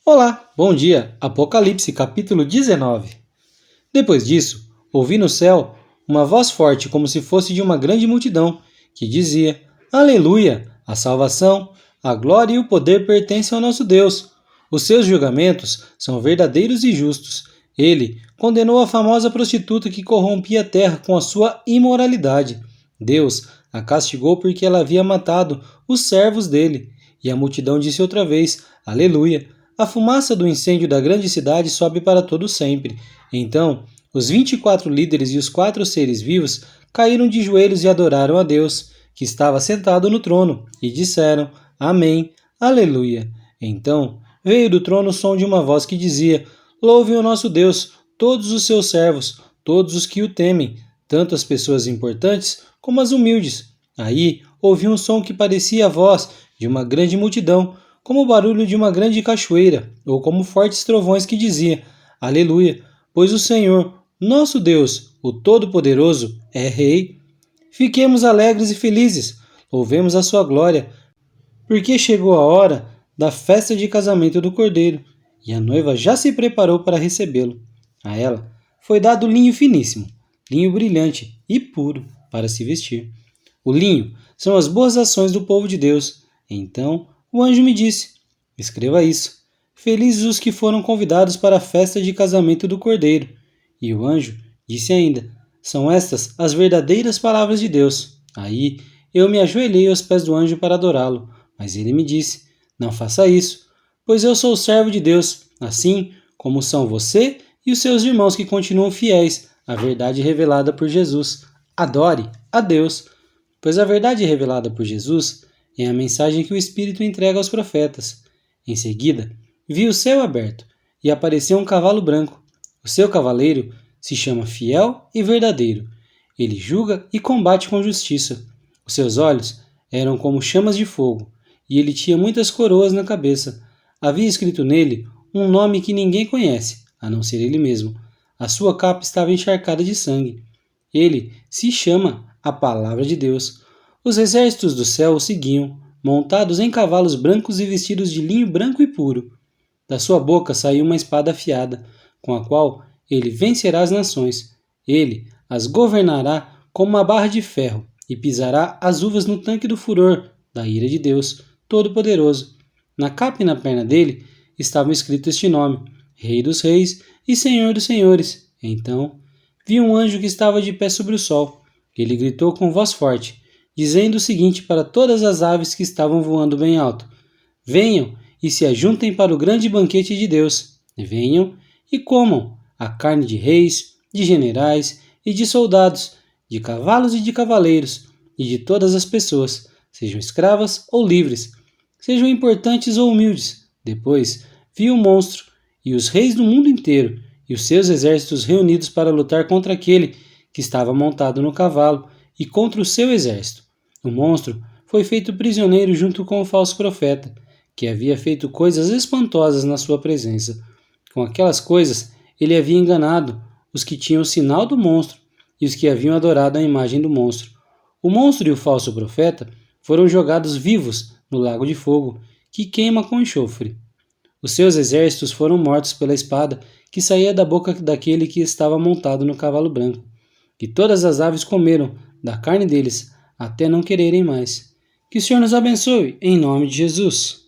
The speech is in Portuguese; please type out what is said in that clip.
Olá, bom dia. Apocalipse, capítulo 19. Depois disso, ouvi no céu uma voz forte como se fosse de uma grande multidão, que dizia: Aleluia! A salvação, a glória e o poder pertencem ao nosso Deus. Os seus julgamentos são verdadeiros e justos. Ele condenou a famosa prostituta que corrompia a terra com a sua imoralidade. Deus a castigou porque ela havia matado os servos dele. E a multidão disse outra vez: Aleluia! A fumaça do incêndio da grande cidade sobe para todo sempre. Então, os 24 líderes e os 4 seres vivos caíram de joelhos e adoraram a Deus, que estava sentado no trono, e disseram: Amém, Aleluia. Então, veio do trono o som de uma voz que dizia: Louvem o nosso Deus, todos os seus servos, todos os que o temem, tanto as pessoas importantes como as humildes. Aí, ouvi um som que parecia a voz de uma grande multidão, como o barulho de uma grande cachoeira, ou como fortes trovões que dizia: Aleluia, pois o Senhor, nosso Deus, o Todo-Poderoso, é Rei. Fiquemos alegres e felizes, louvemos a sua glória, porque chegou a hora da festa de casamento do Cordeiro, e a noiva já se preparou para recebê-lo. A ela foi dado linho finíssimo, linho brilhante e puro para se vestir. O linho são as boas ações do povo de Deus. Então o anjo me disse: Escreva isso. Felizes os que foram convidados para a festa de casamento do Cordeiro. E o anjo disse ainda: São estas as verdadeiras palavras de Deus. Aí eu me ajoelhei aos pés do anjo para adorá-lo. Mas ele me disse: Não faça isso, pois eu sou o servo de Deus, assim como são você e os seus irmãos que continuam fiéis à verdade revelada por Jesus. Adore a Deus, pois a verdade revelada por Jesus é a mensagem que o Espírito entrega aos profetas. Em seguida, vi o céu aberto e apareceu um cavalo branco. O seu cavaleiro se chama Fiel e Verdadeiro. Ele julga e combate com justiça. Os seus olhos eram como chamas de fogo, e ele tinha muitas coroas na cabeça. Havia escrito nele um nome que ninguém conhece, a não ser ele mesmo. A sua capa estava encharcada de sangue. Ele se chama a Palavra de Deus. Os exércitos do céu o seguiam, montados em cavalos brancos e vestidos de linho branco e puro. Da sua boca saiu uma espada afiada, com a qual ele vencerá as nações. Ele as governará como uma barra de ferro e pisará as uvas no tanque do furor da ira de Deus Todo-Poderoso. Na capa e na perna dele estavam escritos este nome: Rei dos Reis e Senhor dos Senhores. Então vi um anjo que estava de pé sobre o sol. Ele gritou com voz forte, dizendo o seguinte para todas as aves que estavam voando bem alto: Venham e se ajuntem para o grande banquete de Deus. Venham e comam a carne de reis, de generais e de soldados, de cavalos e de cavaleiros, e de todas as pessoas, sejam escravas ou livres, sejam importantes ou humildes. Depois vi o monstro e os reis do mundo inteiro e os seus exércitos reunidos para lutar contra aquele que estava montado no cavalo e contra o seu exército. O monstro foi feito prisioneiro junto com o falso profeta, que havia feito coisas espantosas na sua presença. Com aquelas coisas, ele havia enganado os que tinham o sinal do monstro e os que haviam adorado a imagem do monstro. O monstro e o falso profeta foram jogados vivos no lago de fogo, que queima com enxofre. Os seus exércitos foram mortos pela espada que saía da boca daquele que estava montado no cavalo branco. E todas as aves comeram da carne deles, até não quererem mais. Que o Senhor nos abençoe, em nome de Jesus.